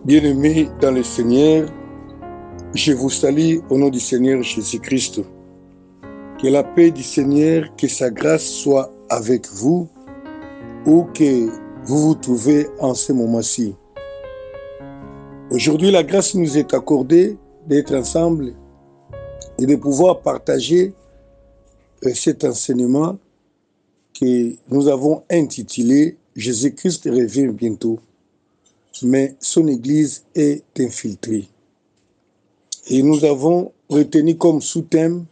Bien-aimés dans le Seigneur, je vous salue au nom du Seigneur Jésus-Christ. Que la paix du Seigneur, que sa grâce soit avec vous, où que vous vous trouvez en ce moment-ci. Aujourd'hui, la grâce nous est accordée d'être ensemble et de pouvoir partager cet enseignement que nous avons intitulé « Jésus-Christ revient bientôt ». Mais son Église est infiltrée. Et nous avons retenu comme sous-thème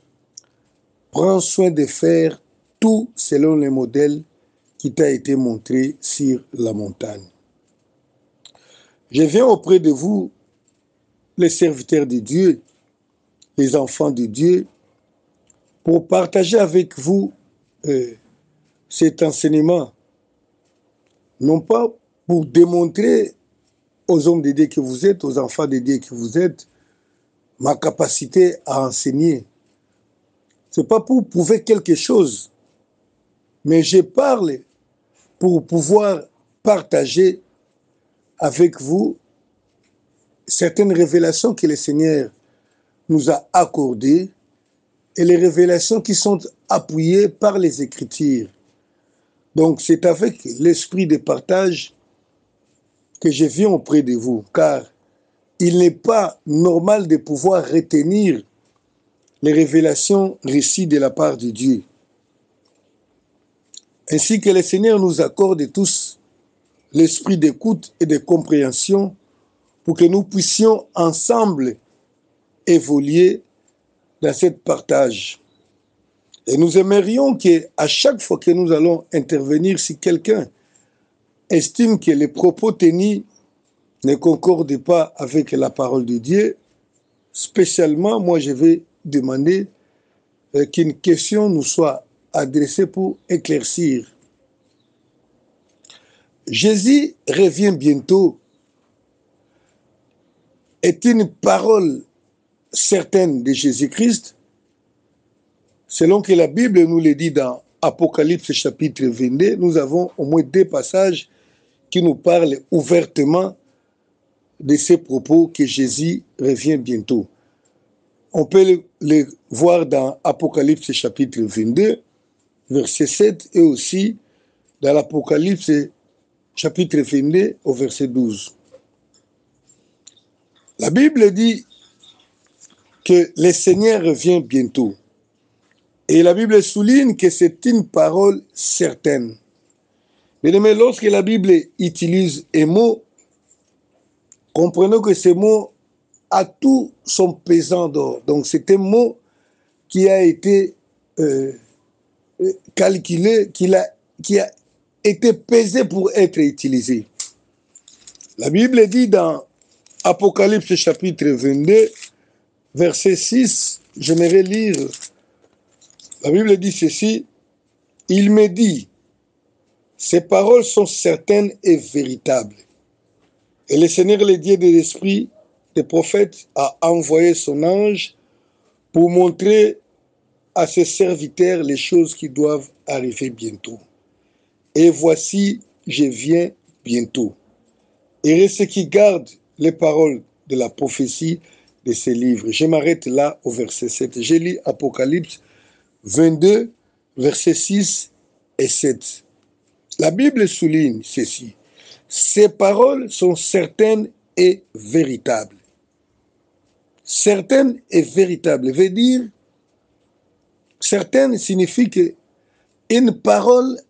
« Prends soin de faire tout selon les modèles qui t'a été montré sur la montagne ». Je viens auprès de vous, les serviteurs de Dieu, les enfants de Dieu, pour partager avec vous cet enseignement, non pas pour démontrer aux hommes de Dieu que vous êtes, aux enfants de Dieu que vous êtes, ma capacité à enseigner. Ce n'est pas pour prouver quelque chose, mais je parle pour pouvoir partager avec vous certaines révélations que le Seigneur nous a accordées et les révélations qui sont appuyées par les Écritures. Donc c'est avec l'esprit de partage que je viens auprès de vous, car il n'est pas normal de pouvoir retenir les révélations reçues de la part de Dieu. Ainsi que le Seigneur nous accorde tous l'esprit d'écoute et de compréhension pour que nous puissions ensemble évoluer dans ce partage. Et nous aimerions qu'à chaque fois que nous allons intervenir, si quelqu'un estime que les propos tenus ne concordent pas avec la parole de Dieu, spécialement, moi je vais demander qu'une question nous soit adressée pour éclaircir. Jésus revient bientôt est une parole certaine de Jésus-Christ, selon que la Bible nous le dit dans Apocalypse chapitre 22, nous avons au moins 2 passages qui nous parlent ouvertement de ces propos que Jésus revient bientôt. On peut les voir dans Apocalypse chapitre 22, verset 7, et aussi dans l'Apocalypse chapitre 22 au verset 12. La Bible dit que le Seigneur revient bientôt. Et la Bible souligne que c'est une parole certaine. Mais lorsque la Bible utilise un mot, comprenons que ce mot a tout son pesant d'or. Donc c'est un mot qui a été calculé, qui a été pesé pour être utilisé. La Bible dit dans Apocalypse chapitre 22, verset 6, j'aimerais lire, la Bible dit ceci, « Il me dit, ces paroles sont certaines et véritables. Et le Seigneur, le Dieu de l'Esprit, des prophètes, a envoyé son ange pour montrer à ses serviteurs les choses qui doivent arriver bientôt. Et voici, je viens bientôt. Et ceux qui gardent les paroles de la prophétie de ces livres. » Je m'arrête là au verset 7. J'ai lu Apocalypse 22, versets 6 et 7. La Bible souligne ceci. Ces paroles sont certaines et véritables. Certaines et véritables veut dire, certaines signifie qu'une parole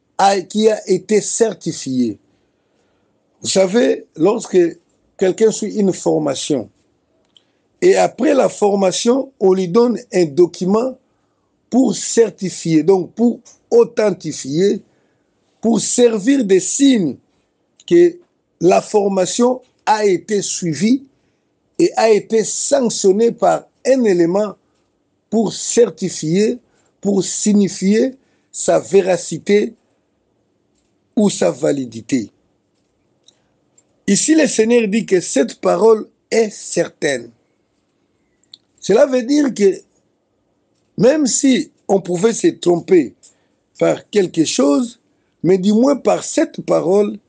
qui a été certifiée. Vous savez, lorsque quelqu'un suit une formation, et après la formation, on lui donne un document pour certifier, donc pour authentifier, pour servir de signe que la formation a été suivie et a été sanctionnée par un élément pour certifier, pour signifier sa véracité ou sa validité. Ici, le Seigneur dit que cette parole est certaine. Cela veut dire que même si on pouvait se tromper par quelque chose, mais du moins par cette parole,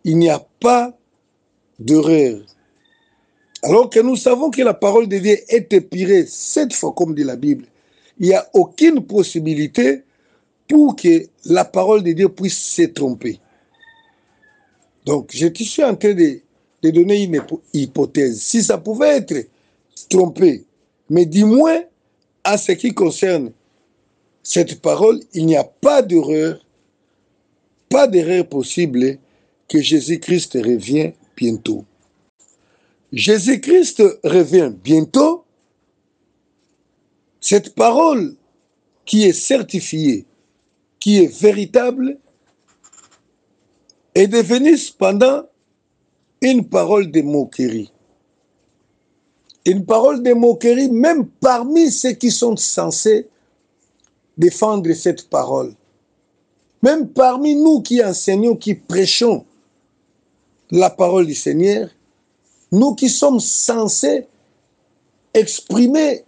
il n'y a pas d'erreur. Alors que nous savons que la parole de Dieu est épurée 7 fois, comme dit la Bible. Il n'y a aucune possibilité pour que la parole de Dieu puisse se tromper. Donc, je suis en train de donner une hypothèse. Si ça pouvait être trompé, mais du moins, en ce qui concerne cette parole, il n'y a pas d'erreur possible que Jésus-Christ revient bientôt. Jésus-Christ revient bientôt. Cette parole qui est certifiée, qui est véritable, est devenue cependant une parole de moquerie. Une parole de moquerie même parmi ceux qui sont censés défendre cette parole. Même parmi nous qui enseignons, qui prêchons la parole du Seigneur, nous qui sommes censés exprimer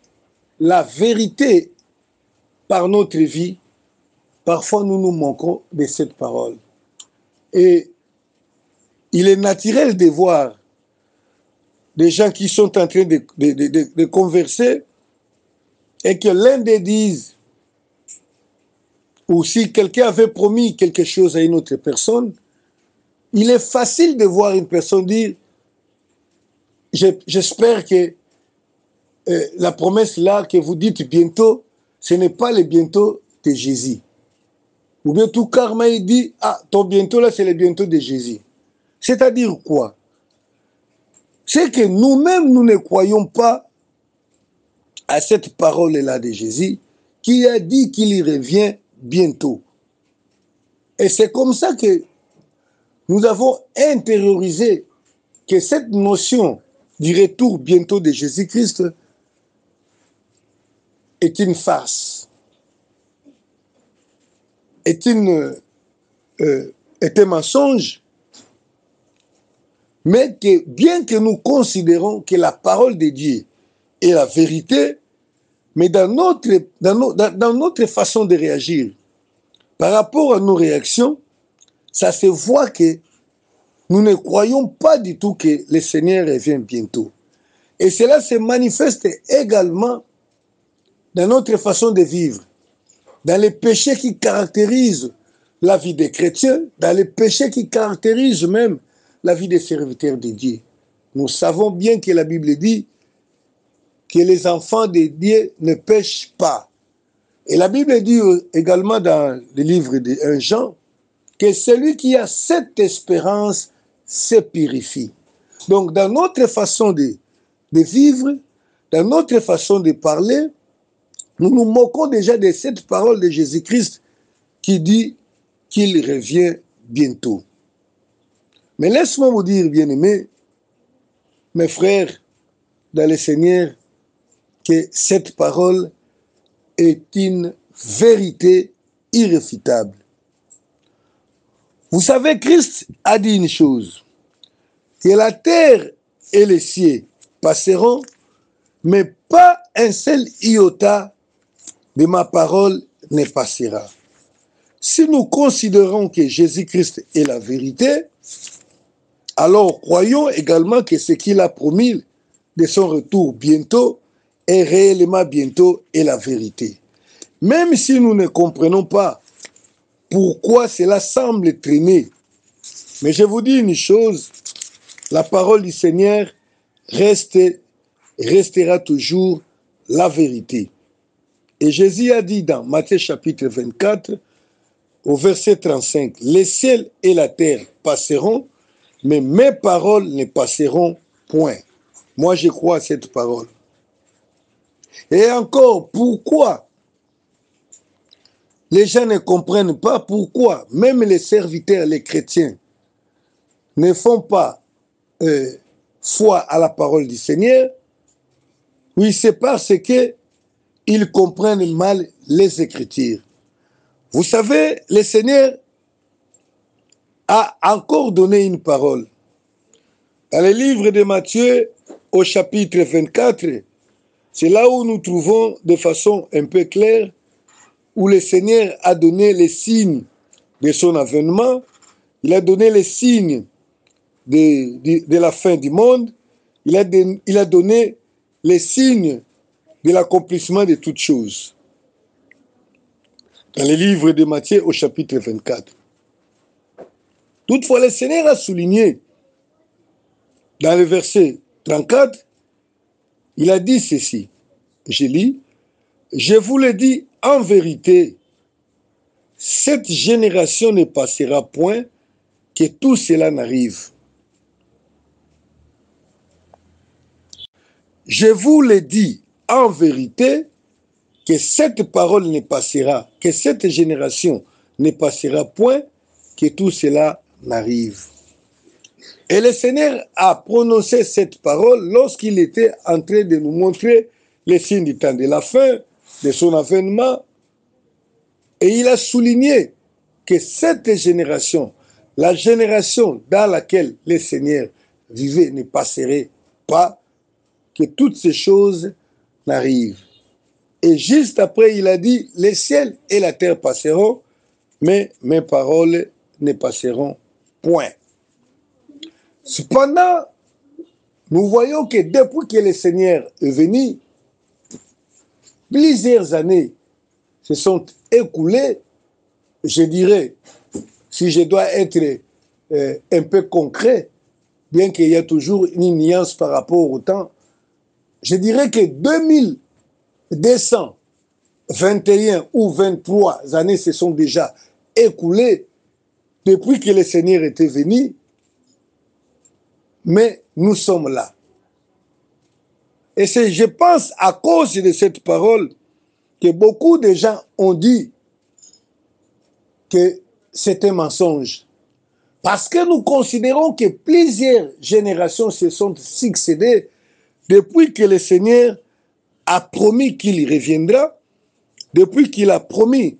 la vérité par notre vie, parfois nous nous manquons de cette parole. Et il est naturel de voir des gens qui sont en train de converser et que l'un d'eux dise, ou si quelqu'un avait promis quelque chose à une autre personne, il est facile de voir une personne dire « J'espère que la promesse là que vous dites bientôt, ce n'est pas le bientôt de Jésus. » Ou bien tout karma, il dit « Ah, ton bientôt là, c'est le bientôt de Jésus. » C'est-à-dire quoi? C'est que nous-mêmes, nous ne croyons pas à cette parole-là de Jésus qui a dit qu'il y revient bientôt. Et c'est comme ça que nous avons intériorisé que cette notion du retour bientôt de Jésus-Christ est une farce, est un mensonge, mais que bien que nous considérons que la parole de Dieu est la vérité, mais dans notre façon de réagir, par rapport à nos réactions, ça se voit que nous ne croyons pas du tout que le Seigneur revient bientôt. Et cela se manifeste également dans notre façon de vivre, dans les péchés qui caractérisent la vie des chrétiens, dans les péchés qui caractérisent même la vie des serviteurs de Dieu. Nous savons bien que la Bible dit que les enfants de Dieu ne pêchent pas. Et la Bible dit également dans le livre de 1 Jean que celui qui a cette espérance se purifie. Donc dans notre façon de vivre, dans notre façon de parler, nous nous moquons déjà de cette parole de Jésus-Christ qui dit qu'il revient bientôt. Mais laisse-moi vous dire, bien-aimés, mes frères dans le Seigneur, que cette parole est une vérité irréfutable. Vous savez, Christ a dit une chose, que la terre et les cieux passeront, mais pas un seul iota de ma parole ne passera. Si nous considérons que Jésus-Christ est la vérité, alors croyons également que ce qu'il a promis de son retour bientôt est réellement bientôt et la vérité. Même si nous ne comprenons pas pourquoi cela semble traîner, mais je vous dis une chose, la parole du Seigneur restera toujours la vérité. Et Jésus a dit dans Matthieu chapitre 24, au verset 35, « Les ciels et la terre passeront, mais mes paroles ne passeront point. » Moi, je crois à cette parole. Et encore, pourquoi les gens ne comprennent pas pourquoi même les serviteurs, les chrétiens, ne font pas foi à la parole du Seigneur? Oui, c'est parce qu'ils comprennent mal les Écritures. Vous savez, le Seigneur a encore donné une parole. Dans le livre de Matthieu, au chapitre 24, c'est là où nous trouvons de façon un peu claire où le Seigneur a donné les signes de son avènement, il a donné les signes de la fin du monde, il a donné les signes de l'accomplissement de toutes choses. Dans le livre de Matthieu au chapitre 24. Toutefois, le Seigneur a souligné dans le verset 34, il a dit ceci, je lis, « Je vous le dis en vérité, cette génération ne passera point que tout cela n'arrive. Je vous le dis en vérité, que cette parole ne passera, que cette génération ne passera point, que tout cela n'arrive. » Et le Seigneur a prononcé cette parole lorsqu'il était en train de nous montrer les signes du temps de la fin, de son avènement. Et il a souligné que cette génération, la génération dans laquelle le Seigneur vivait, ne passerait pas, que toutes ces choses n'arrivent. Et juste après, il a dit, les ciels et la terre passeront, mais mes paroles ne passeront point. Cependant, nous voyons que depuis que le Seigneur est venu, plusieurs années se sont écoulées, je dirais, si je dois être un peu concret, bien qu'il y ait toujours une nuance par rapport au temps, je dirais que 2221 ou 23 années se sont déjà écoulées depuis que le Seigneur était venu, mais nous sommes là. Et c'est, je pense, à cause de cette parole que beaucoup de gens ont dit que c'est un mensonge. Parce que nous considérons que plusieurs générations se sont succédées depuis que le Seigneur a promis qu'il reviendra, depuis qu'il a promis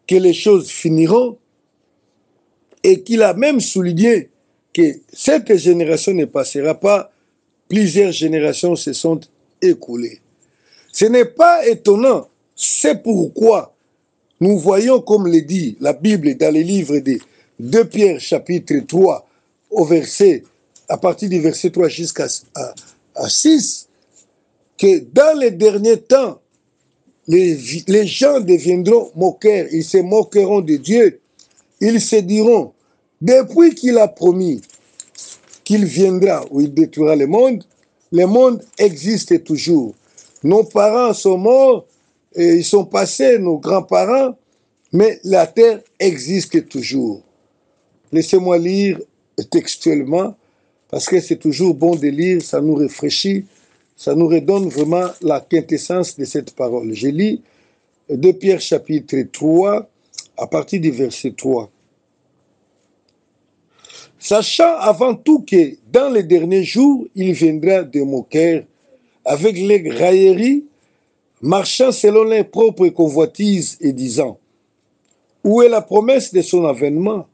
que les choses finiront, et qu'il a même souligné que cette génération ne passera pas, plusieurs générations se sont écoulées. Ce n'est pas étonnant, c'est pourquoi nous voyons, comme le dit la Bible dans les livres de 2 Pierre chapitre 3, à partir du verset 3 jusqu'à 6, que dans les derniers temps, les gens deviendront moqueurs, ils se moqueront de Dieu, ils se diront, depuis qu'il a promis qu'il viendra ou il détruira le monde existe toujours. Nos parents sont morts, et ils sont passés, nos grands-parents, mais la terre existe toujours. Laissez-moi lire textuellement, parce que c'est toujours bon de lire, ça nous rafraîchit, ça nous redonne vraiment la quintessence de cette parole. Je lis 2 Pierre chapitre 3, à partir du verset 3. Sachant avant tout que dans les derniers jours, il viendra des moqueurs avec les railleries, marchant selon leurs propres convoitises et disant, où est la promesse de son avènement?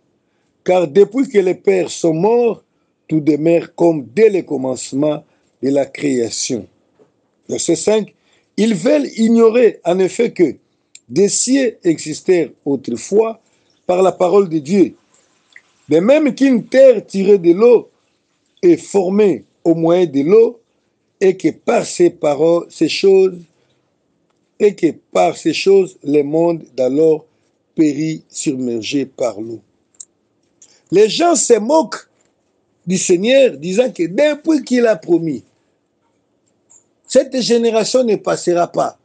Car depuis que les pères sont morts, tout demeure comme dès le commencement de la création. Verset 5. Ils veulent ignorer en effet que des cieux existèrent autrefois par la parole de Dieu, de même qu'une terre tirée de l'eau est formée au moyen de l'eau, et que par ces choses, le monde d'alors périt submergé par l'eau. Les gens se moquent du Seigneur, disant que depuis qu'il a promis, cette génération ne passera pas.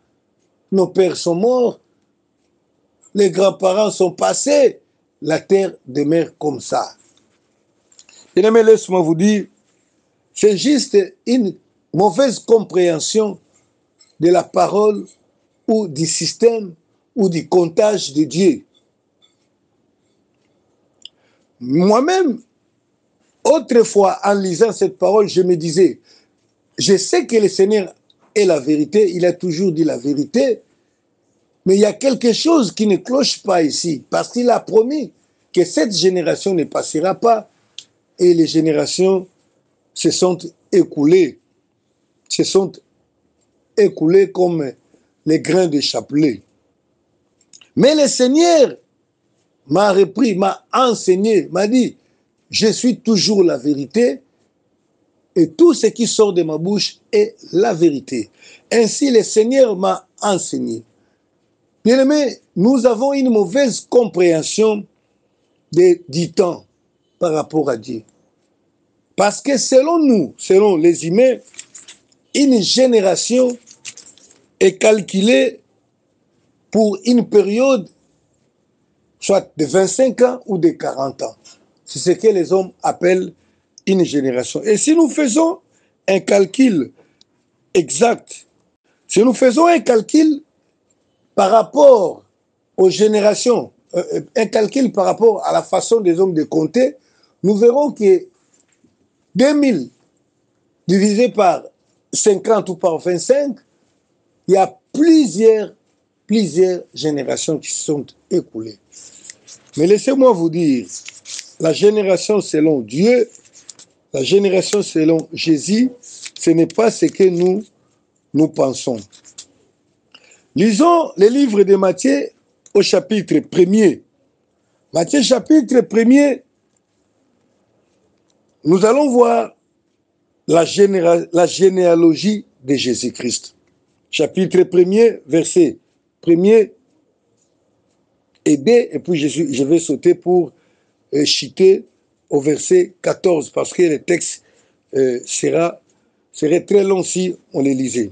Nos pères sont morts, les grands-parents sont passés, la terre demeure comme ça. Bien-aimés, laisse-moi vous dire, c'est juste une mauvaise compréhension de la parole ou du système ou du comptage de Dieu. Moi-même, autrefois, en lisant cette parole, je me disais, je sais que le Seigneur est la vérité, il a toujours dit la vérité, mais il y a quelque chose qui ne cloche pas ici, parce qu'il a promis que cette génération ne passera pas, et les générations se sont écoulées comme les grains de chapelet. Mais le Seigneur m'a repris, m'a enseigné, m'a dit, je suis toujours la vérité, et tout ce qui sort de ma bouche est la vérité. Ainsi le Seigneur m'a enseigné. Bien-aimés, nous avons une mauvaise compréhension du temps par rapport à Dieu. Parce que selon nous, selon les humains, une génération est calculée pour une période soit de 25 ans ou de 40 ans. C'est ce que les hommes appellent une génération. Et si nous faisons un calcul exact, si nous faisons un calcul par rapport aux générations, un calcul par rapport à la façon des hommes de compter, nous verrons que 2000 divisé par 50 ou par 25, il y a plusieurs générations qui se sont écoulées. Mais laissez-moi vous dire, la génération selon Dieu, la génération selon Jésus, ce n'est pas ce que nous pensons. Lisons les livres de Matthieu au chapitre 1er. Matthieu chapitre 1er, nous allons voir la généalogie de Jésus-Christ. Chapitre 1er, verset 1er et 2, et puis je vais sauter pour chuter au verset 14, parce que le texte serait très long si on les lisait.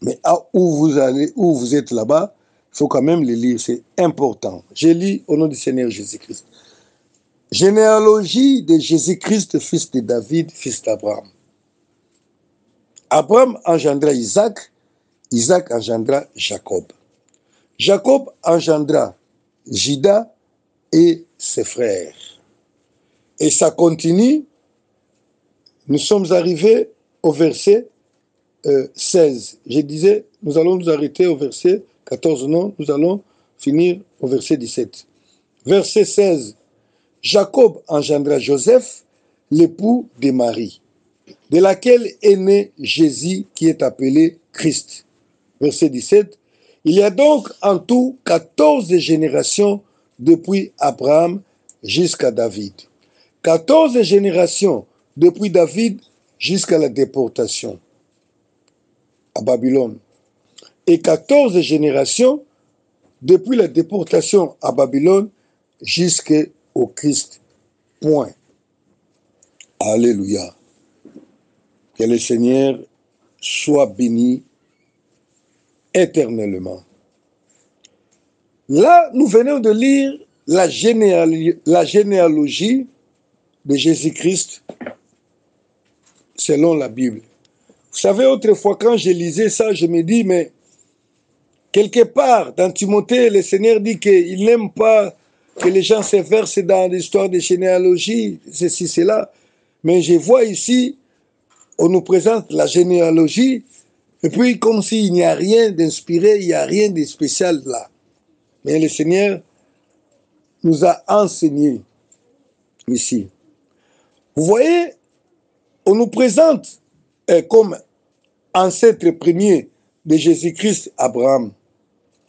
Mais où vous êtes là-bas, il faut quand même les lire, c'est important. Je lis au nom du Seigneur Jésus-Christ. Généalogie de Jésus-Christ, fils de David, fils d'Abraham. Abraham engendra Isaac, Isaac engendra Jacob. Jacob engendra Juda et ses frères. Et ça continue. Nous sommes arrivés au verset 16. Je disais, nous allons nous arrêter au verset 14, non, nous allons finir au verset 17. Verset 16. Jacob engendra Joseph, l'époux de Marie, de laquelle est né Jésus qui est appelé Christ. Verset 17. Il y a donc en tout 14 générations depuis Abraham jusqu'à David. 14 générations depuis David jusqu'à la déportation à Babylone. Et 14 générations depuis la déportation à Babylone jusqu'au Christ. Point. Alléluia. Que le Seigneur soit béni éternellement. Là, nous venons de lire la généalogie de Jésus-Christ selon la Bible. Vous savez, autrefois, quand je lisais ça, je me dis, mais quelque part, dans Timothée, le Seigneur dit qu'il n'aime pas que les gens se versent dans l'histoire de généalogie, ceci, cela. Mais je vois ici, on nous présente la généalogie, et puis comme s'il n'y a rien d'inspiré, il n'y a rien de spécial là. Mais le Seigneur nous a enseigné ici. Vous voyez, on nous présente comme ancêtre premier de Jésus-Christ, Abraham.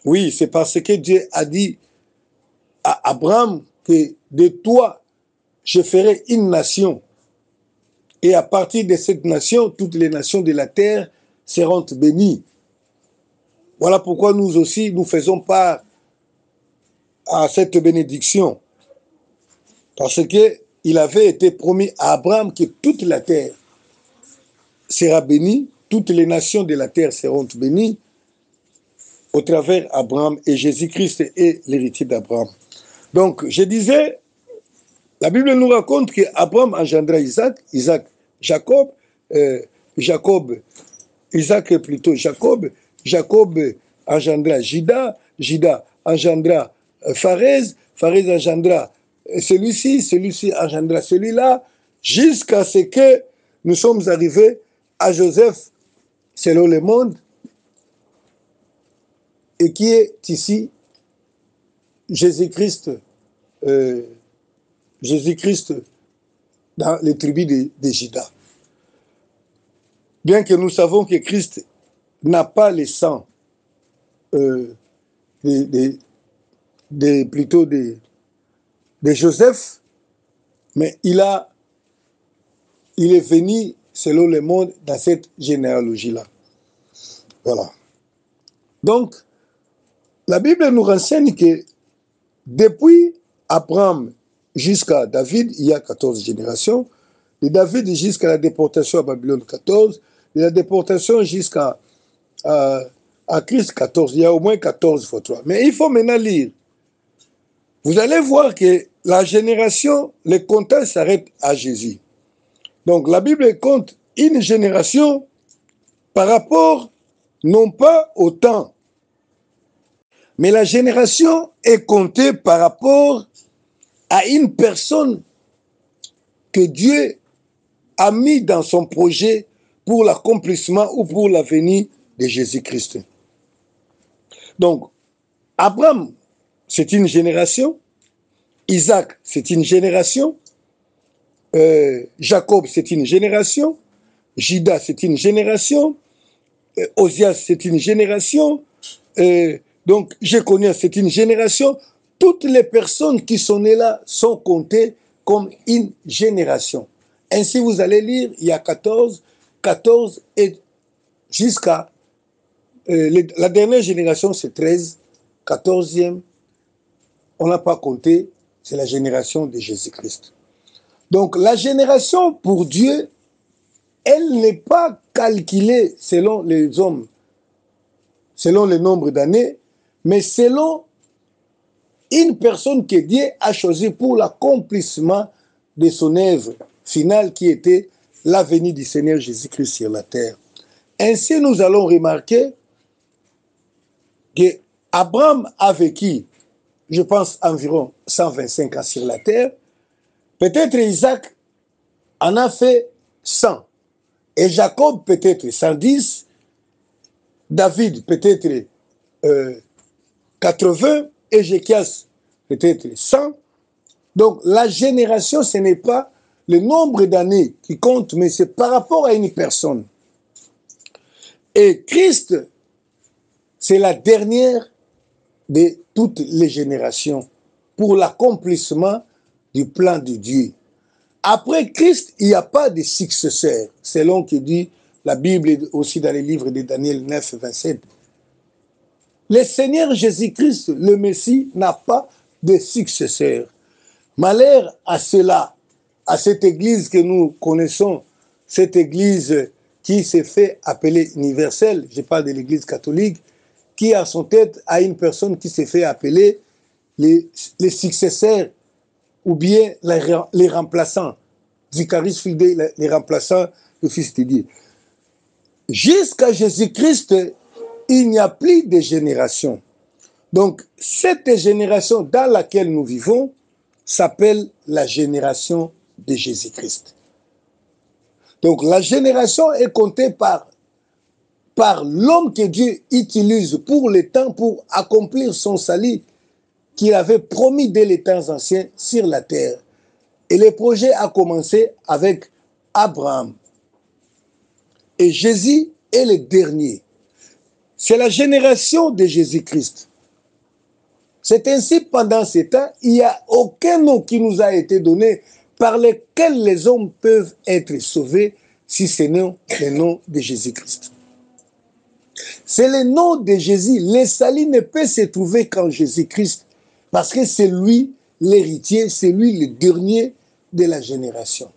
Oui, c'est parce que Dieu a dit à Abraham que de toi, je ferai une nation. Et à partir de cette nation, toutes les nations de la terre seront bénies. Voilà pourquoi nous aussi, nous faisons part à cette bénédiction. Parce qu'il avait été promis à Abraham que toute la terre sera bénie, toutes les nations de la terre seront bénies au travers d'Abraham, et Jésus-Christ est l'héritier d'Abraham. Donc, je disais, la Bible nous raconte qu'Abraham engendra Isaac, Jacob, Jacob engendra Juda, Juda engendra Pharez engendra celui-ci engendra celui-là, jusqu'à ce que nous sommes arrivés à Joseph, selon le monde, et qui est ici Jésus-Christ dans les tribus de Juda. Bien que nous savons que Christ n'a pas le sang de Joseph, mais il a il est venu selon le monde dans cette généalogie-là. Voilà. Donc, la Bible nous renseigne que depuis Abraham jusqu'à David, il y a 14 générations. De David jusqu'à la déportation à Babylone, 14. De la déportation jusqu'à Christ, 14. Il y a au moins 14 fois 3. Mais il faut maintenant lire. Vous allez voir que la génération, le comptage s'arrête à Jésus. Donc la Bible compte une génération par rapport non pas au temps, mais la génération est comptée par rapport à une personne que Dieu a mis dans son projet pour l'accomplissement ou pour la venue de Jésus-Christ. Donc, Abraham, c'est une génération. Isaac, c'est une génération. Jacob, c'est une génération. Judas, c'est une génération. Osias, c'est une génération. Donc, Jéconias, c'est une génération. Toutes les personnes qui sont nées là sont comptées comme une génération. Ainsi, vous allez lire, il y a 14 et jusqu'à... la dernière génération, c'est 13. 14e, on n'a pas compté, c'est la génération de Jésus-Christ. Donc, la génération pour Dieu, elle n'est pas calculée selon les hommes, selon le nombre d'années, mais selon une personne que Dieu a choisie pour l'accomplissement de son œuvre finale qui était la venue du Seigneur Jésus-Christ sur la terre. Ainsi, nous allons remarquer qu'Abraham a vécu, je pense, environ 125 ans sur la terre. Peut-être Isaac en a fait 100. Et Jacob peut-être 110. David peut-être 80. Ézéchias peut-être 100. Donc la génération, ce n'est pas le nombre d'années qui compte, mais c'est par rapport à une personne. Et Christ, c'est la dernière de toutes les générations pour l'accomplissement du plan de Dieu. Après Christ, il n'y a pas de successeur, selon que dit la Bible aussi dans les livres de Daniel 9, 27. Le Seigneur Jésus-Christ, le Messie, n'a pas de successeur. Malheur à cela, à cette église que nous connaissons, cette église qui s'est fait appeler universelle, je parle de l'église catholique, qui à son tête a une personne qui s'est fait appeler les successeurs ou bien les remplaçants, Vicaris Fidei, les remplaçants du Fils de Dieu. Jusqu'à Jésus-Christ, il n'y a plus de génération. Donc, cette génération dans laquelle nous vivons s'appelle la génération de Jésus-Christ. Donc, la génération est comptée par l'homme que Dieu utilise pour le temps, pour accomplir son salut qu'il avait promis dès les temps anciens sur la terre. Et le projet a commencé avec Abraham. Et Jésus est le dernier. C'est la génération de Jésus-Christ. C'est ainsi, pendant ces temps, il n'y a aucun nom qui nous a été donné par lequel les hommes peuvent être sauvés si ce n'est le nom de Jésus-Christ. C'est le nom de Jésus. Le salut ne peut se trouver qu'en Jésus-Christ parce que c'est lui l'héritier, c'est lui le dernier de la génération.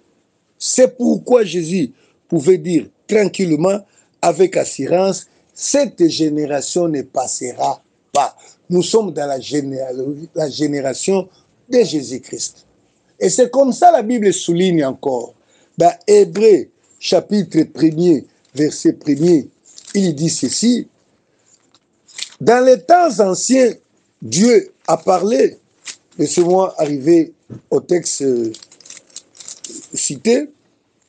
C'est pourquoi Jésus pouvait dire tranquillement, avec assurance, cette génération ne passera pas. Nous sommes dans la génération de Jésus-Christ. Et c'est comme ça la Bible souligne encore. Dans Hébreux, chapitre 1er, verset 1er, il dit ceci. Dans les temps anciens, Dieu a parlé, laissez-moi arriver au texte cité,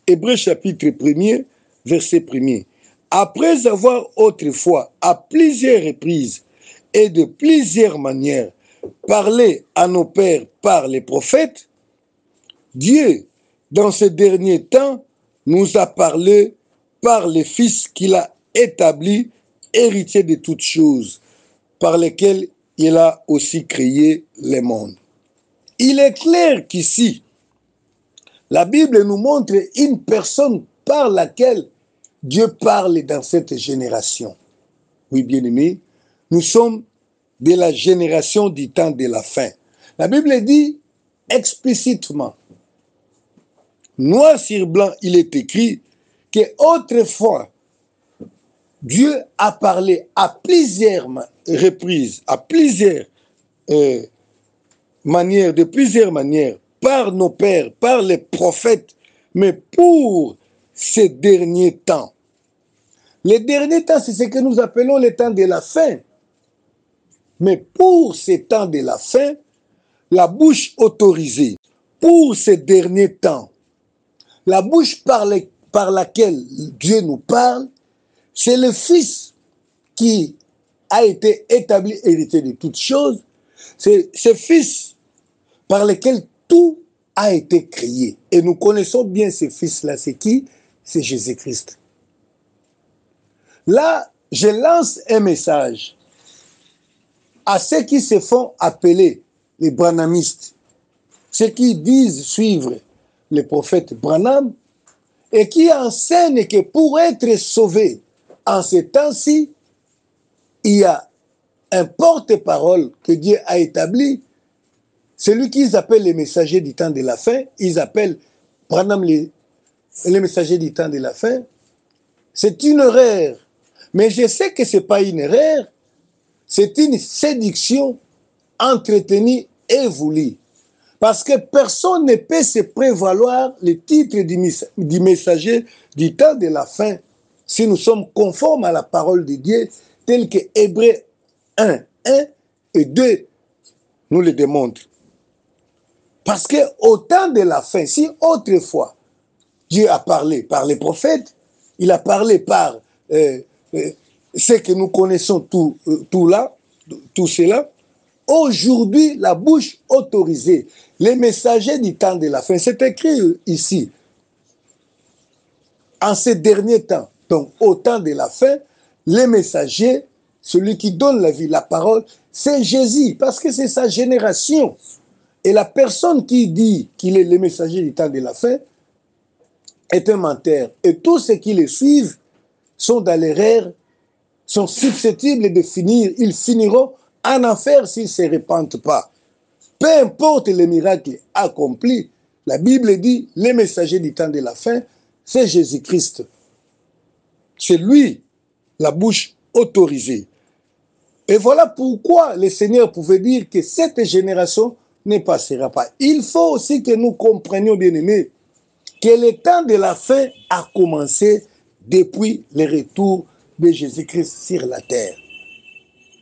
Hébreux chapitre 1er, verset 1er. Après avoir autrefois, à plusieurs reprises et de plusieurs manières, parlé à nos pères par les prophètes, Dieu, dans ces derniers temps, nous a parlé par les fils qu'il a établis, héritiers de toutes choses, par lesquels il a aussi créé les mondes. Il est clair qu'ici, La Bible nous montre une personne par laquelle Dieu parle dans cette génération. Oui, bien-aimés, nous sommes de la génération du temps de la fin. La Bible dit explicitement, noir sur blanc, il est écrit qu'autrefois, Dieu a parlé à plusieurs reprises, à plusieurs manières, de plusieurs manières, par nos pères, par les prophètes, mais pour ces derniers temps. Les derniers temps, c'est ce que nous appelons les temps de la fin. Mais pour ces temps de la fin, la bouche autorisée, pour ces derniers temps, la bouche par laquelle Dieu nous parle, c'est le Fils qui a été établi héritier de toutes choses. C'est ce Fils par lequel tout a été créé. Et nous connaissons bien ce Fils-là. C'est qui? C'est Jésus-Christ. Là, je lance un message à ceux qui se font appeler les branhamistes, ceux qui disent suivre le prophète Branham et qui enseignent que pour être sauvé en ces temps-ci, il y a un porte-parole que Dieu a établi, celui qu'ils appellent les messagers du temps de la fin. Ils appellent Branham les messagers du temps de la fin. C'est une erreur. Mais je sais que ce n'est pas une erreur, c'est une séduction entretenue et voulue. Parce que personne ne peut se prévaloir le titre du messager du temps de la fin si nous sommes conformes à la parole de Dieu, tel que Hébreux 1, 1 et 2 nous le démontrent. Parce qu'au temps de la fin, si autrefois Dieu a parlé par les prophètes, il a parlé par ce que nous connaissons tout cela, aujourd'hui, la bouche autorisée, les messagers du temps de la fin, c'est écrit ici, en ces derniers temps, donc au temps de la fin, les messagers, celui qui donne la vie, la parole, c'est Jésus, parce que c'est sa génération. Et la personne qui dit qu'il est le messager du temps de la fin est un menteur. Et tous ceux qui le suivent sont dans l'erreur, sont susceptibles de finir, ils finiront en enfer s'ils ne se repentent pas. Peu importe les miracles accomplis, la Bible dit, les messagers du temps de la fin, c'est Jésus-Christ. C'est lui, la bouche autorisée. Et voilà pourquoi le Seigneur pouvait dire que cette génération ne passera pas. Il faut aussi que nous comprenions, bien-aimés, que le temps de la fin a commencé depuis le retour de Jésus-Christ sur la terre.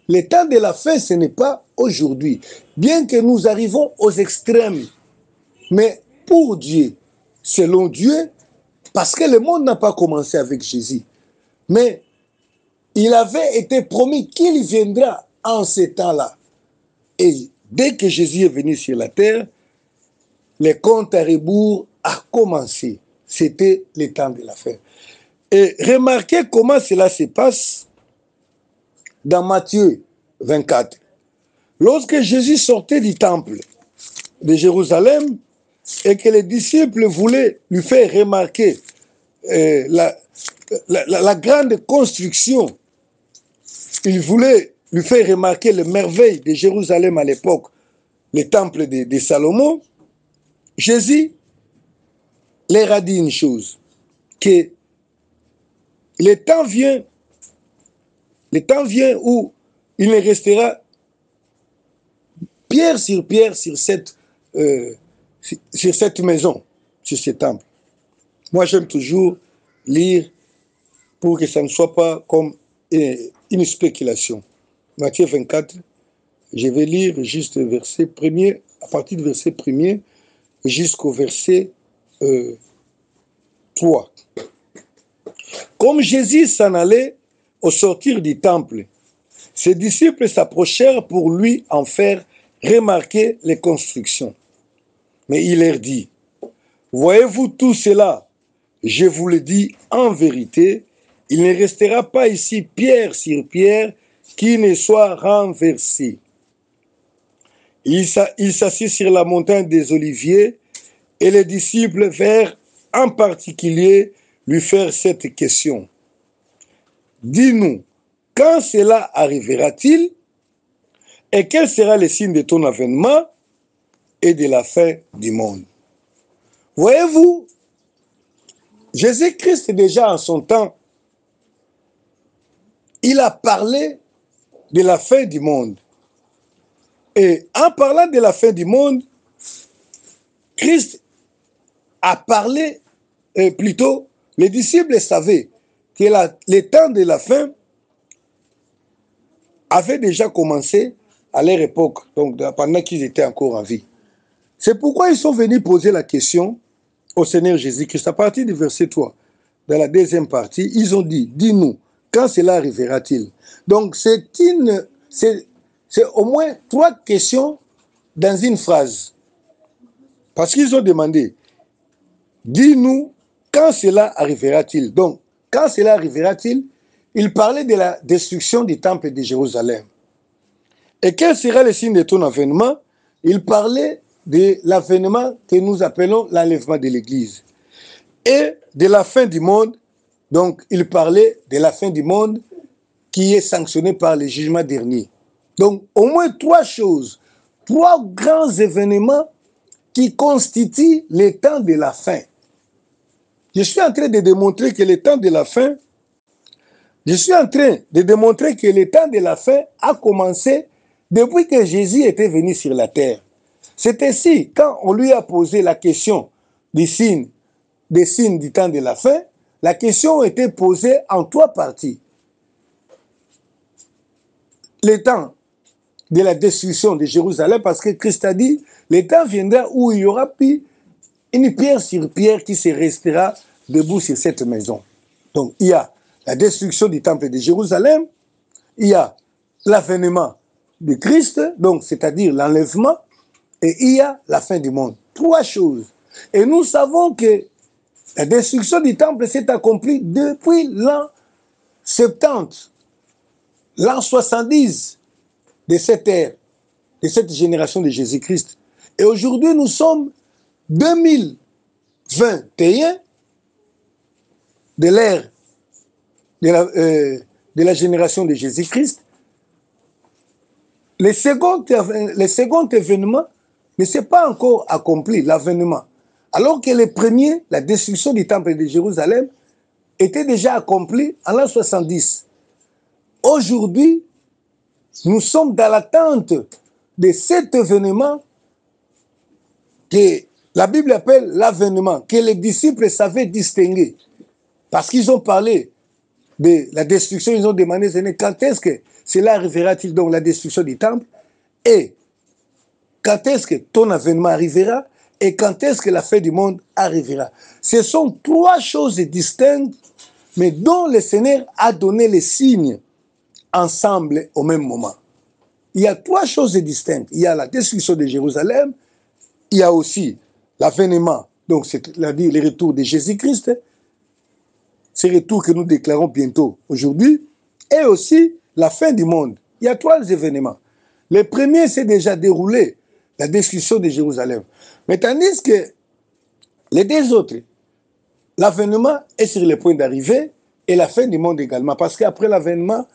Le temps de la fin, ce n'est pas aujourd'hui. Bien que nous arrivons aux extrêmes, mais pour Dieu, selon Dieu, parce que le monde n'a pas commencé avec Jésus, mais il avait été promis qu'il viendra en ce temps-là. Et dès que Jésus est venu sur la terre, le compte à rebours a commencé. C'était le temps de la fin. Et remarquez comment cela se passe dans Matthieu 24. Lorsque Jésus sortait du temple de Jérusalem et que les disciples voulaient lui faire remarquer la grande construction, ils voulaient lui faire remarquer les merveilles de Jérusalem à l'époque, le temple de Salomon, Jésus leur a dit une chose, que le temps vient où il ne restera pierre sur cette maison, sur ce temple. Moi, j'aime toujours lire pour que ça ne soit pas comme une spéculation. Matthieu 24, je vais lire juste verset premier, à partir du verset premier jusqu'au verset 3. Comme Jésus s'en allait au sortir du temple, ses disciples s'approchèrent pour lui en faire remarquer les constructions. Mais il leur dit, « Voyez-vous tout cela? Je vous le dis en vérité, il ne restera pas ici pierre sur pierre qui ne soit renversée. » Il s'assit sur la montagne des Oliviers et les disciples vinrent en particulier lui faire cette question. Dis-nous, quand cela arrivera-t-il et quel sera le signe de ton avènement et de la fin du monde? Voyez-vous, Jésus-Christ déjà en son temps, il a parlé de la fin du monde. Et en parlant de la fin du monde, Christ a parlé, plutôt, les disciples savaient que le temps de la fin avait déjà commencé à leur époque, donc pendant qu'ils étaient encore en vie. C'est pourquoi ils sont venus poser la question au Seigneur Jésus-Christ. À partir du verset 3, dans la deuxième partie, ils ont dit, dis-nous, quand cela arrivera-t-il? Donc c'est au moins 3 questions dans une phrase. Parce qu'ils ont demandé, dis-nous, quand cela arrivera-t-il? Donc, quand cela arrivera-t-il? Il parlait de la destruction du temple de Jérusalem. Et quel sera le signe de ton avènement? Il parlait de l'avènement que nous appelons l'enlèvement de l'Église. Et de la fin du monde, donc il parlait de la fin du monde qui est sanctionnée par le jugement dernier. Donc, au moins 3 choses, 3 grands événements qui constituent le temps de la fin. Je suis en train de démontrer que le temps de la fin, a commencé depuis que Jésus était venu sur la terre. C'est ainsi, quand on lui a posé la question des signes du temps de la fin, la question a été posée en 3 parties. Le temps de la destruction de Jérusalem, parce que Christ a dit, le temps viendra où il y aura plus une pierre sur pierre qui se restera debout sur cette maison. Donc il y a la destruction du temple de Jérusalem, il y a l'avènement de Christ, donc c'est-à-dire l'enlèvement, et il y a la fin du monde. 3 choses. Et nous savons que la destruction du temple s'est accomplie depuis l'an 70, l'an 70 de cette ère, de cette génération de Jésus-Christ. Et aujourd'hui, nous sommes 2021 de l'ère de la génération de Jésus-Christ. Le second événement ne s'est pas encore accompli, l'avènement. Alors que le premier, la destruction du temple de Jérusalem, était déjà accompli en l'an 70. Aujourd'hui, nous sommes dans l'attente de cet événement que la Bible appelle l'avènement, que les disciples savaient distinguer. Parce qu'ils ont parlé de la destruction, ils ont demandé quand est-ce que cela arrivera-t-il, donc la destruction du temple, et quand est-ce que ton avènement arrivera, et quand est-ce que la fin du monde arrivera. Ce sont 3 choses distinctes, mais dont le Seigneur a donné les signes ensemble au même moment. Il y a 3 choses distinctes. Il y a la destruction de Jérusalem, il y a aussi l'avènement, donc c'est-à-dire le retour de Jésus-Christ, ce retour que nous déclarons bientôt aujourd'hui, et aussi la fin du monde. Il y a 3 événements. Le premier s'est déjà déroulé, la destruction de Jérusalem. Mais tandis que les 2 autres, l'avènement est sur le point d'arriver et la fin du monde également. Parce qu'après l'avènement,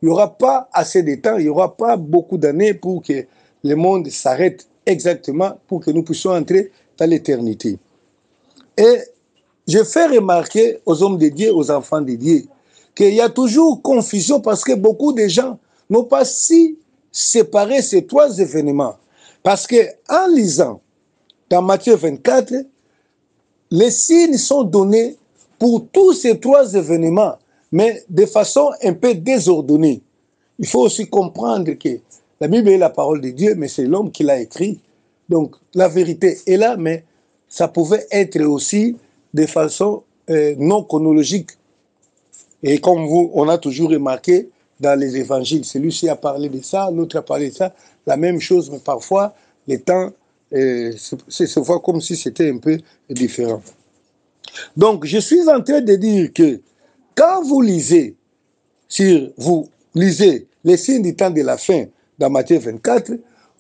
il n'y aura pas assez de temps, il n'y aura pas beaucoup d'années pour que le monde s'arrête exactement, pour que nous puissions entrer dans l'éternité. Et je fais remarquer aux hommes de Dieu, aux enfants de Dieu, qu'il y a toujours confusion parce que beaucoup de gens n'ont pas si séparé ces 3 événements. Parce qu'en lisant dans Matthieu 24, les signes sont donnés pour tous ces 3 événements, mais de façon un peu désordonnée. Il faut aussi comprendre que la Bible est la parole de Dieu, mais c'est l'homme qui l'a écrit. Donc la vérité est là, mais ça pouvait être aussi de façon non chronologique. Et comme on a toujours remarqué dans les évangiles, celui-ci a parlé de ça, l'autre a parlé de ça, la même chose, mais parfois les temps se voit comme si c'était un peu différent. Donc je suis en train de dire que quand vous lisez les signes du temps de la fin dans Matthieu 24,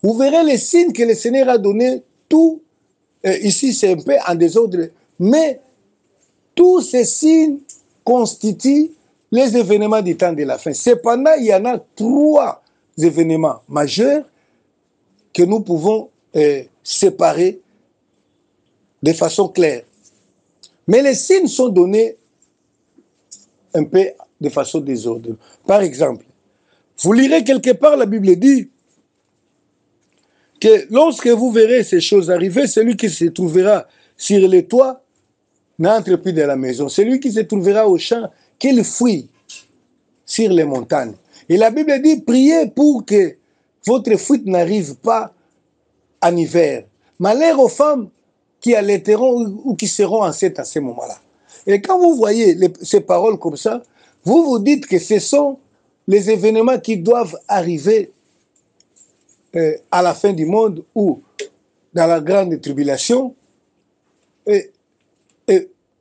vous verrez les signes que le Seigneur a donnés tous ici c'est un peu en désordre, mais tous ces signes constituent les événements du temps de la fin. Cependant, il y en a 3 événements majeurs que nous pouvons séparer de façon claire. Mais les signes sont donnés un peu de façon désordonnée. Par exemple, vous lirez quelque part, la Bible dit que lorsque vous verrez ces choses arriver, celui qui se trouvera sur les toits n'entre plus dans la maison. Celui qui se trouvera au champ, qu'il fuit sur les montagnes. Et la Bible dit, priez pour que votre fuite n'arrive pas en hiver. Malheur aux femmes qui allaiteront ou qui seront enceintes à ce moment-là. Et quand vous voyez ces paroles comme ça, vous vous dites que ce sont les événements qui doivent arriver à la fin du monde ou dans la grande tribulation.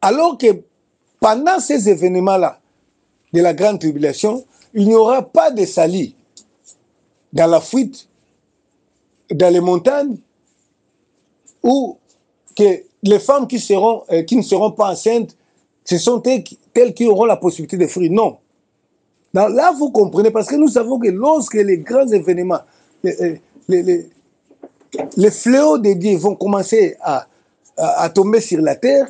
Alors que pendant ces événements-là de la grande tribulation, il n'y aura pas de salut dans la fuite, dans les montagnes, ou que les femmes qui ne seront pas enceintes, ce sont elles qui auront la possibilité de fuir. Non. Là, vous comprenez, parce que nous savons que lorsque les grands événements, les fléaux de Dieu vont commencer à tomber sur la terre,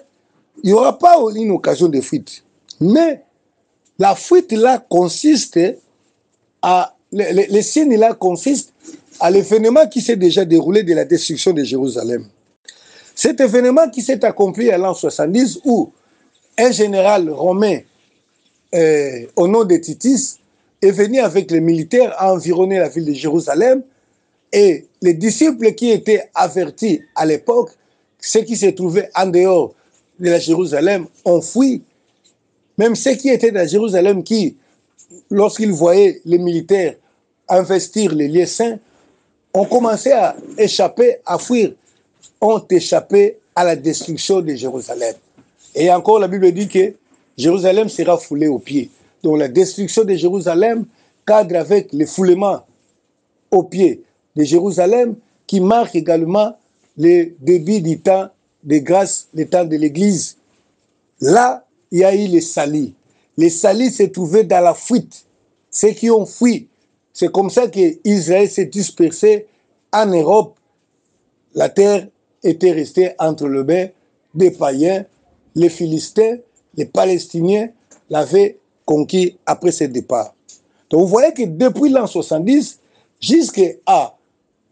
il n'y aura pas une occasion de fuite. Mais la fuite là consiste à... Les signes là consistent à l'événement qui s'est déjà déroulé de la destruction de Jérusalem. Cet événement qui s'est accompli à l'an 70 où un général romain au nom de Titus est venu avec les militaires à environner la ville de Jérusalem et les disciples qui étaient avertis à l'époque, ceux qui se trouvaient en dehors de la Jérusalem, ont fui. Même ceux qui étaient dans Jérusalem qui, lorsqu'ils voyaient les militaires investir les lieux saints, ont commencé à échapper, à fuir, ont échappé à la destruction de Jérusalem. Et encore, la Bible dit que Jérusalem sera foulée aux pieds. Donc la destruction de Jérusalem cadre avec le foulement aux pieds de Jérusalem qui marque également le début du temps de grâce, le temps de l'Église. Là, il y a eu les salis. Les salis se trouvaient dans la fuite. Ceux qui ont fui. C'est comme ça qu'Israël s'est dispersé en Europe. La terre était restée entre les mains des païens. Les Philistins, les Palestiniens l'avaient conquis après ce départ. Donc vous voyez que depuis l'an 70 jusqu'à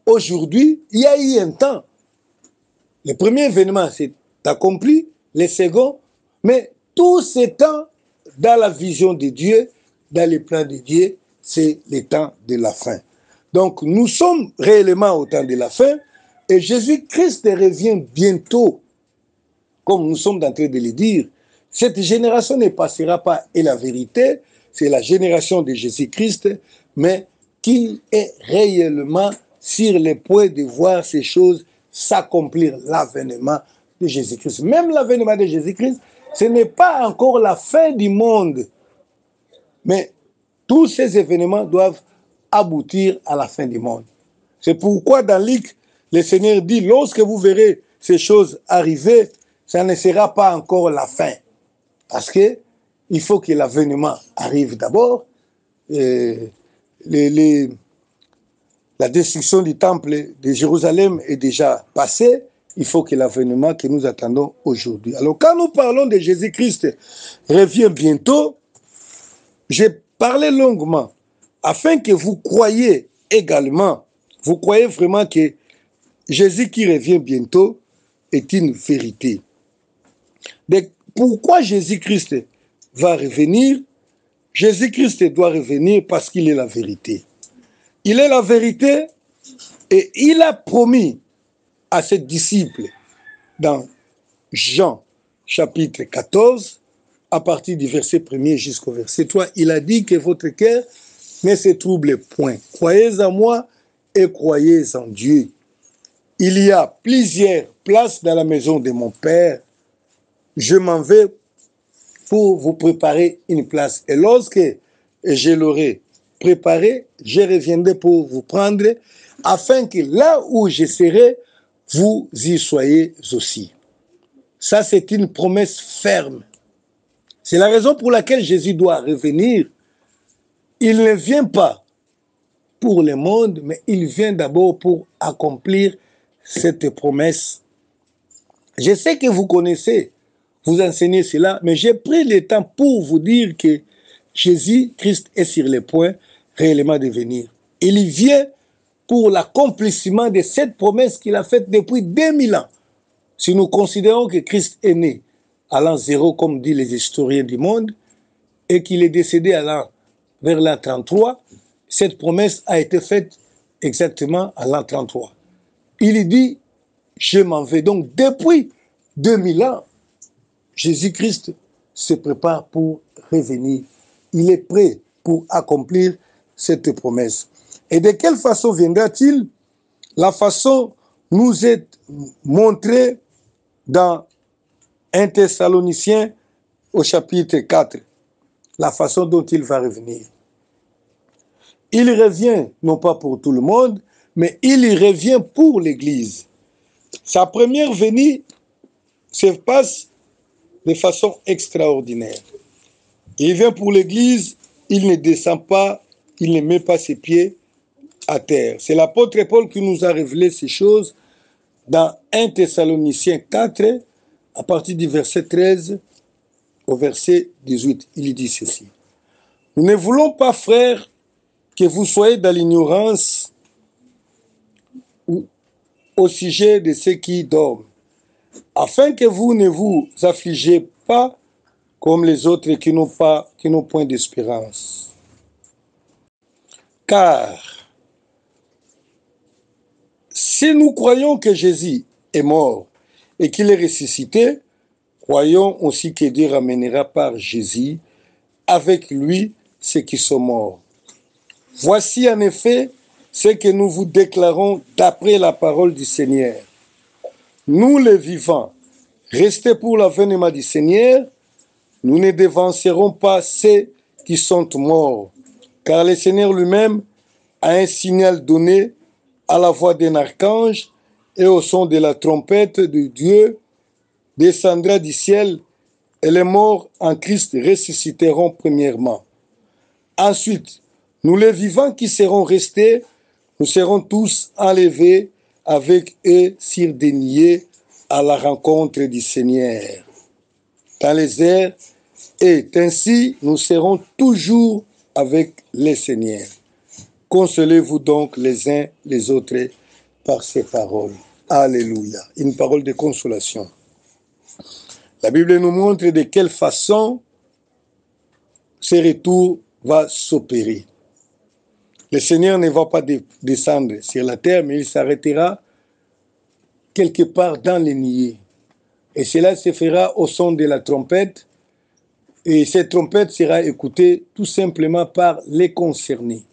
aujourd'hui, il y a eu un temps. Le premier événement s'est accompli, le second, mais tout ce temps, dans la vision de Dieu, dans les plans de Dieu, c'est le temps de la fin. Donc nous sommes réellement au temps de la fin et Jésus-Christ revient bientôt, comme nous sommes en train de le dire. Cette génération ne passera pas, et la vérité, c'est la génération de Jésus-Christ, mais qui est réellement sur le point de voir ces choses s'accomplir, l'avènement de Jésus-Christ. Même l'avènement de Jésus-Christ, ce n'est pas encore la fin du monde, mais tous ces événements doivent aboutir à la fin du monde. C'est pourquoi dans Luc, le Seigneur dit, lorsque vous verrez ces choses arriver, ça ne sera pas encore la fin. Parce que il faut que l'avènement arrive d'abord. La destruction du temple de Jérusalem est déjà passée. Il faut que l'avènement que nous attendons aujourd'hui. Alors quand nous parlons de Jésus-Christ revient bientôt, j'ai parlé longuement afin que vous croyiez également, vous croyez vraiment que Jésus qui revient bientôt est une vérité. Donc, pourquoi Jésus-Christ va revenir? Jésus-Christ doit revenir parce qu'il est la vérité. Il est la vérité et il a promis à ses disciples dans Jean chapitre 14, à partir du verset 1er jusqu'au verset 3, il a dit que votre cœur ne se trouble point. Croyez en moi et croyez en Dieu. Il y a plusieurs places dans la maison de mon Père. Je m'en vais pour vous préparer une place. Et lorsque je l'aurai préparé, je reviendrai pour vous prendre, afin que là où je serai, vous y soyez aussi. Ça, c'est une promesse ferme. C'est la raison pour laquelle Jésus doit revenir. Il ne vient pas pour le monde, mais il vient d'abord pour accomplir cette promesse. Je sais que vous connaissez, vous enseignez cela, mais j'ai pris le temps pour vous dire que Jésus-Christ est sur le point réellement de venir. Il vient pour l'accomplissement de cette promesse qu'il a faite depuis 2000 ans. Si nous considérons que Christ est né à l'an 0, comme disent les historiens du monde, et qu'il est décédé vers l'an 33, cette promesse a été faite exactement à l'an 33. Il dit, je m'en vais. Donc, depuis 2000 ans, Jésus-Christ se prépare pour revenir. Il est prêt pour accomplir cette promesse. Et de quelle façon viendra-t-il? La façon nous est montrée dans 1 Thessaloniciens au chapitre 4. La façon dont il va revenir. Il revient, non pas pour tout le monde, mais il revient pour l'Église. Sa première venue se passe de façon extraordinaire. Il vient pour l'Église, il ne descend pas, il ne met pas ses pieds à terre. C'est l'apôtre Paul qui nous a révélé ces choses dans 1 Thessaloniciens 4, à partir du verset 13 au verset 18. Il dit ceci. Nous ne voulons pas, frères, que vous soyez dans l'ignorance au sujet de ceux qui dorment, afin que vous ne vous affligez pas comme les autres qui n'ont point d'espérance. Car si nous croyons que Jésus est mort et qu'il est ressuscité, croyons aussi que Dieu ramènera par Jésus avec lui ceux qui sont morts. Voici en effet ce que nous vous déclarons d'après la parole du Seigneur. Nous les vivants, restés pour l'avènement du Seigneur, nous ne devancerons pas ceux qui sont morts, car le Seigneur lui-même a un signal donné à la voix d'un archange et au son de la trompette de Dieu, descendra du ciel et les morts en Christ ressusciteront premièrement. Ensuite, nous les vivants qui serons restés, nous serons tous enlevés avec eux sur des nuées à la rencontre du Seigneur dans les airs, et ainsi nous serons toujours avec le Seigneur. Consolez-vous donc les uns les autres par ces paroles. Alléluia. Une parole de consolation. La Bible nous montre de quelle façon ce retour va s'opérer. Le Seigneur ne va pas descendre sur la terre, mais il s'arrêtera quelque part dans les nuées. Et cela se fera au son de la trompette. Et cette trompette sera écoutée tout simplement par les concernés.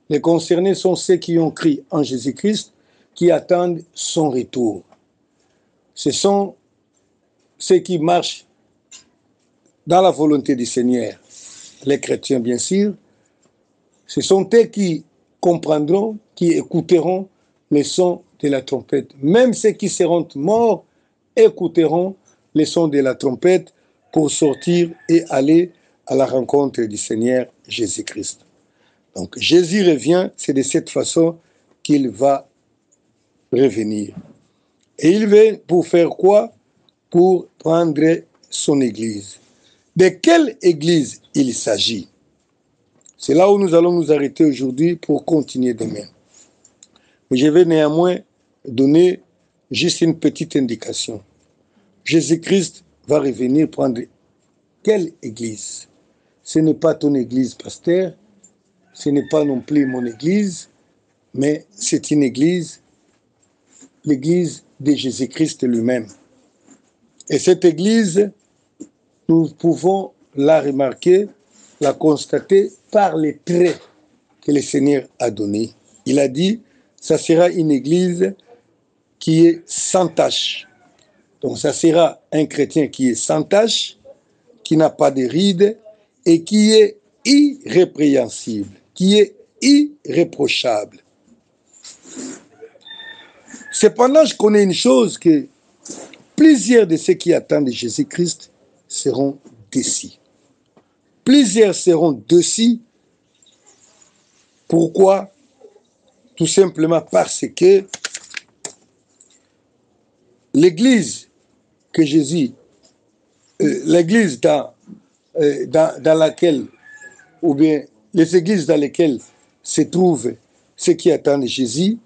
Les concernés sont ceux qui ont cru en Jésus-Christ, qui attendent son retour. Ce sont ceux qui marchent dans la volonté du Seigneur. Les chrétiens, bien sûr. Ce sont eux qui comprendront, qui écouteront les sons de la trompette. Même ceux qui seront morts écouteront les sons de la trompette pour sortir et aller à la rencontre du Seigneur Jésus-Christ. Donc Jésus revient, c'est de cette façon qu'il va revenir. Et il vient pour faire quoi? Pour prendre son Église. De quelle Église il s'agit? C'est là où nous allons nous arrêter aujourd'hui pour continuer demain. Mais je vais néanmoins donner juste une petite indication. Jésus-Christ va revenir prendre quelle Église? Ce n'est pas ton Église, pasteur, ce n'est pas non plus mon Église, mais c'est une Église, l'Église de Jésus-Christ lui-même. Et cette Église, nous pouvons la remarquer, la constater par les traits que le Seigneur a donnés. Il a dit, ça sera une Église qui est sans tache. Donc ça sera un chrétien qui est sans tache, qui n'a pas de rides et qui est irrépréhensible, qui est irréprochable. Cependant, je connais une chose, que plusieurs de ceux qui attendent Jésus-Christ seront déçus. Plusieurs seront déçus. Pourquoi? Tout simplement parce que l'église que Jésus, l'église dans laquelle, ou bien les églises dans lesquelles se trouvent ceux qui attendent Jésus,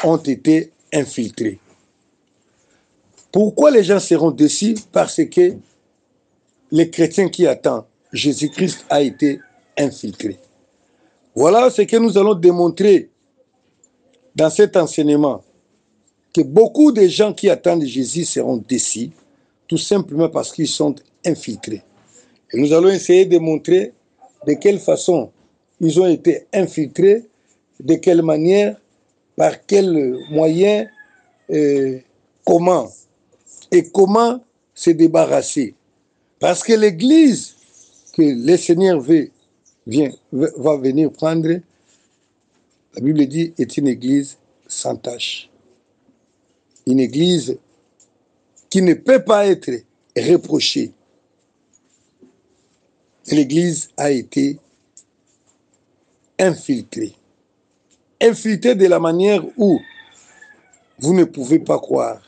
ont été infiltrés. Pourquoi les gens seront déçus? Parce que les chrétiens qui attendent Jésus-Christ a été infiltré. Voilà ce que nous allons démontrer dans cet enseignement, que beaucoup de gens qui attendent Jésus seront déçus, tout simplement parce qu'ils sont infiltrés. Et nous allons essayer de montrer de quelle façon ils ont été infiltrés, de quelle manière, par quels moyens, comment, et comment se débarrasser. Parce que l'Église que le Seigneur va venir prendre, la Bible dit, est une Église sans tache. Une Église qui ne peut pas être reprochée. L'Église a été infiltrée. Infiltrée de la manière où vous ne pouvez pas croire.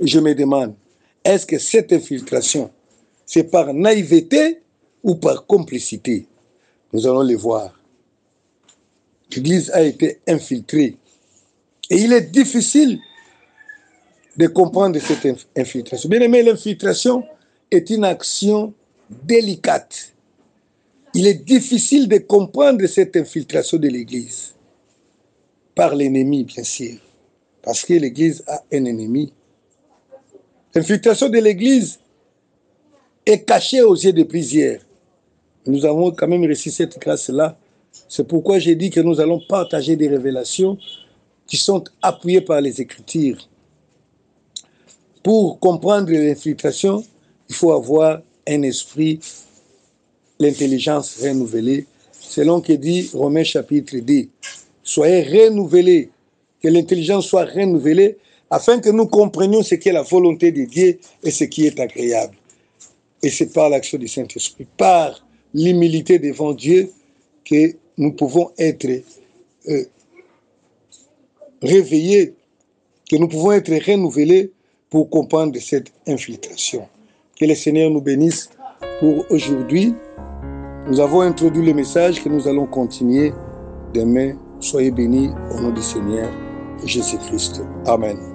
Je me demande, est-ce que cette infiltration, c'est par naïveté ou par complicité? Nous allons le voir. L'Église a été infiltrée. Et il est difficile de comprendre cette infiltration. Bien aimé, l'infiltration est une action délicate. Il est difficile de comprendre cette infiltration de l'Église. Par l'ennemi, bien sûr. Parce que l'Église a un ennemi. L'infiltration de l'Église est cachée aux yeux de plusieurs. Nous avons quand même reçu cette grâce-là. C'est pourquoi j'ai dit que nous allons partager des révélations qui sont appuyées par les Écritures. Pour comprendre l'infiltration, il faut avoir un esprit, l'intelligence renouvelée, selon que dit Romains chapitre 2. Soyez renouvelés, que l'intelligence soit renouvelée, afin que nous comprenions ce qu'est la volonté de Dieu et ce qui est agréable. Et c'est par l'action du Saint-Esprit, par l'humilité devant Dieu, que nous pouvons être réveillés, que nous pouvons être renouvelés pour comprendre cette infiltration. Que le Seigneur nous bénisse pour aujourd'hui. Nous avons introduit le message que nous allons continuer demain. Soyez bénis au nom du Seigneur Jésus-Christ. Amen.